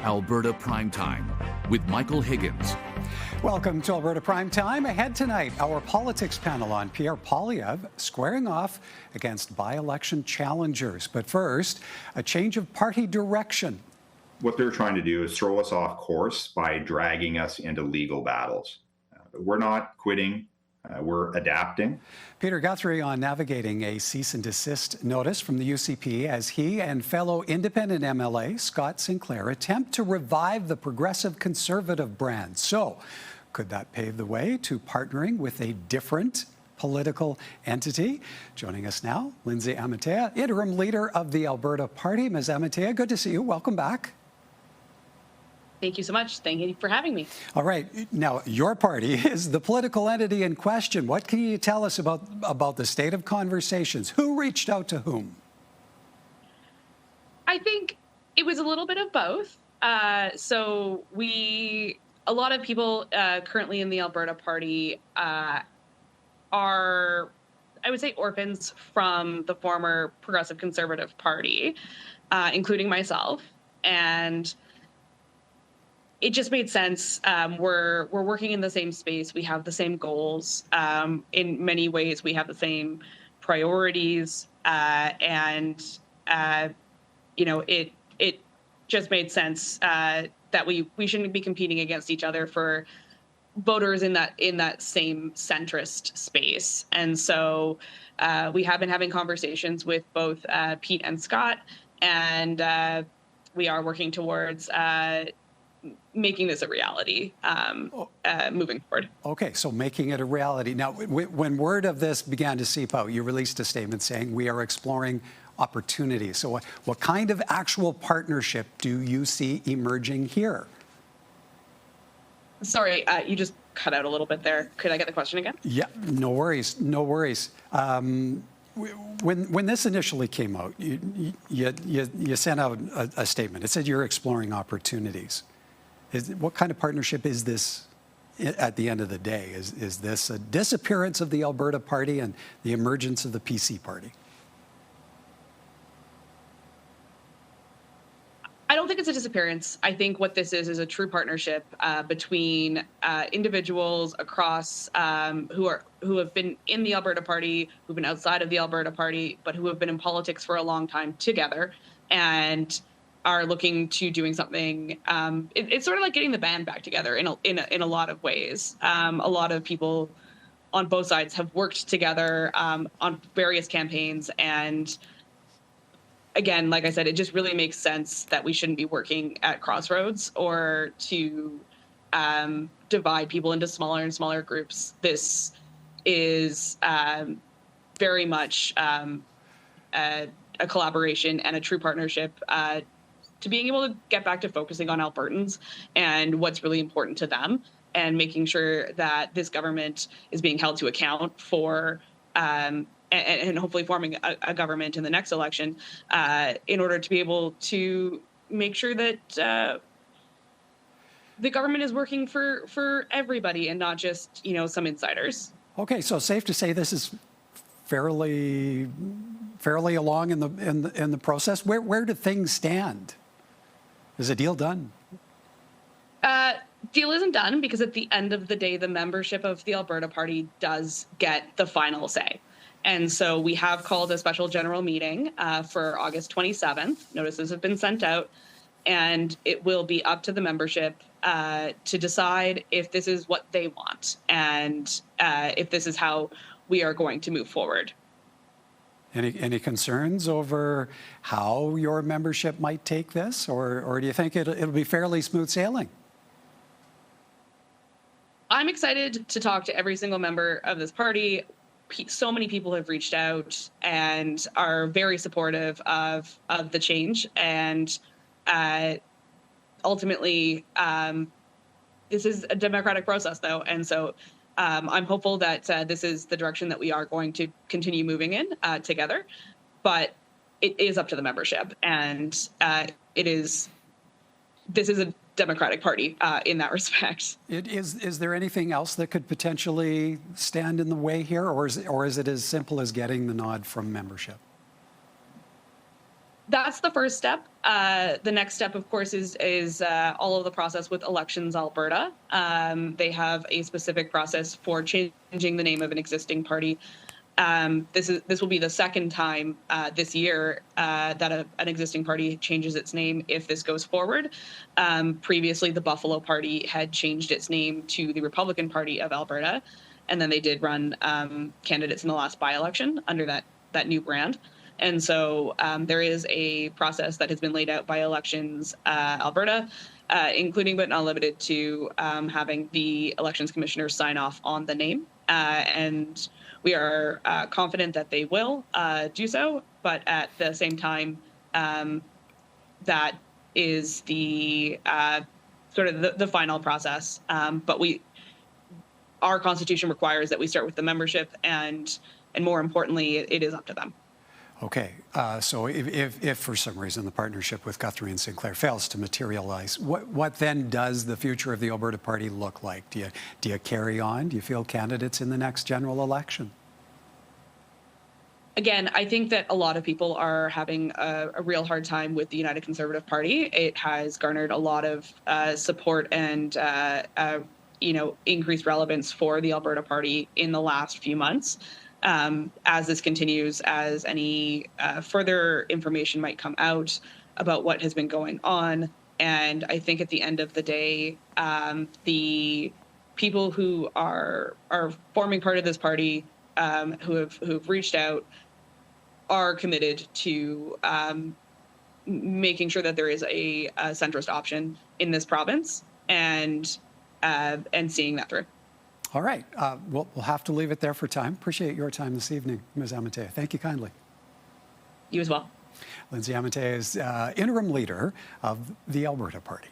Alberta Primetime with Michael Higgins. Welcome to Alberta Primetime. Ahead tonight, our politics panel on Pierre Poilievre squaring off against by-election challengers. But first, a change of party direction. What they're trying to do is throw us off course by dragging us into legal battles. We're not quitting. We're adapting. Peter Guthrie on navigating a cease and desist notice from the UCP as he and fellow independent MLA Scott Sinclair attempt to revive the progressive conservative brand. So, could that pave the way to partnering with a different political entity? Joining us now, Lindsay Amantea, interim leader of the Alberta Party. Ms. Amantea, good to see you. Welcome back. Thank you so much. Thank you for having me. All right. Now, your party is the political entity in question. What can you tell us about the state of conversations? Who reached out to whom? I think it was a little bit of both. A lot of people currently in the Alberta Party are, I would say, orphans from the former Progressive Conservative Party, including myself. And it just made sense. We're working in the same space. We have the same goals. In many ways, we have the same priorities. It just made sense that we shouldn't be competing against each other for voters in that same centrist space. And so we have been having conversations with both Pete and Scott, and we are working towards making this a reality moving forward. Okay, so making it a reality. Now, when word of this began to seep out, you released a statement saying we are exploring opportunities. So what kind of actual partnership do you see emerging here? Sorry, you just cut out a little bit there. Could I get the question again? Yeah, no worries, no worries. When this initially came out, you sent out a statement. It said you're exploring opportunities. What kind of partnership is this at the end of the day? Is this a disappearance of the Alberta Party and the emergence of the PC Party? I don't think it's a disappearance. I think what this is a true partnership between individuals across who have been in the Alberta Party, who've been outside of the Alberta Party, but who have been in politics for a long time together, and are looking to doing something. It's sort of like getting the band back together in a lot of ways. A lot of people on both sides have worked together on various campaigns, and again, like I said, it just really makes sense that we shouldn't be working at crossroads or to divide people into smaller and smaller groups. This is very much a collaboration and a true partnership to being able to get back to focusing on Albertans and what's really important to them, and making sure that this government is being held to account for and hopefully forming a government in the next election in order to be able to make sure that the government is working for everybody and not just, some insiders. Okay, so safe to say this is fairly along in the process. Where do things stand? Is a deal done? Deal isn't done because at the end of the day, the membership of the Alberta Party does get the final say. And so we have called a special general meeting for August 27th. Notices have been sent out, and it will be up to the membership to decide if this is what they want and if this is how we are going to move forward. Any concerns over how your membership might take this, or do you think it'll be fairly smooth sailing? I'm excited to talk to every single member of this party. So many people have reached out and are very supportive of the change. And ultimately, this is a democratic process, though. And so I'm hopeful that this is the direction that we are going to continue moving in together. But it is up to the membership. And this is a Democratic Party in that respect. Is there anything else that could potentially stand in the way here, or is it as simple as getting the nod from membership? That's the first step. The next step, of course, is all of the process with Elections Alberta. They have a specific process for changing the name of an existing party. This will be the second time this year that an existing party changes its name if this goes forward. Previously, the Buffalo Party had changed its name to the Republican Party of Alberta, and then they did run candidates in the last by-election under that new brand. And so there is a process that has been laid out by Elections Alberta, including but not limited to having the elections commissioners sign off on the name. And we are confident that they will do so, but at the same time, that is the sort of the final process. But our Constitution requires that we start with the membership, and more importantly, it is up to them. Okay, so if for some reason the partnership with Guthrie and Sinclair fails to materialize, what then does the future of the Alberta Party look like? Do you carry on? Do you field candidates in the next general election? Again, I think that a lot of people are having a real hard time with the United Conservative Party. It has garnered a lot of support and increased relevance for the Alberta Party in the last few months. As this continues, as any further information might come out about what has been going on. And I think at the end of the day, the people who are forming part of this party, who have reached out, are committed to making sure that there is a centrist option in this province, and seeing that through. All right. We'll have to leave it there for time. Appreciate your time this evening, Ms. Amantea. Thank you kindly. You as well. Lindsay Amantea is interim leader of the Alberta Party.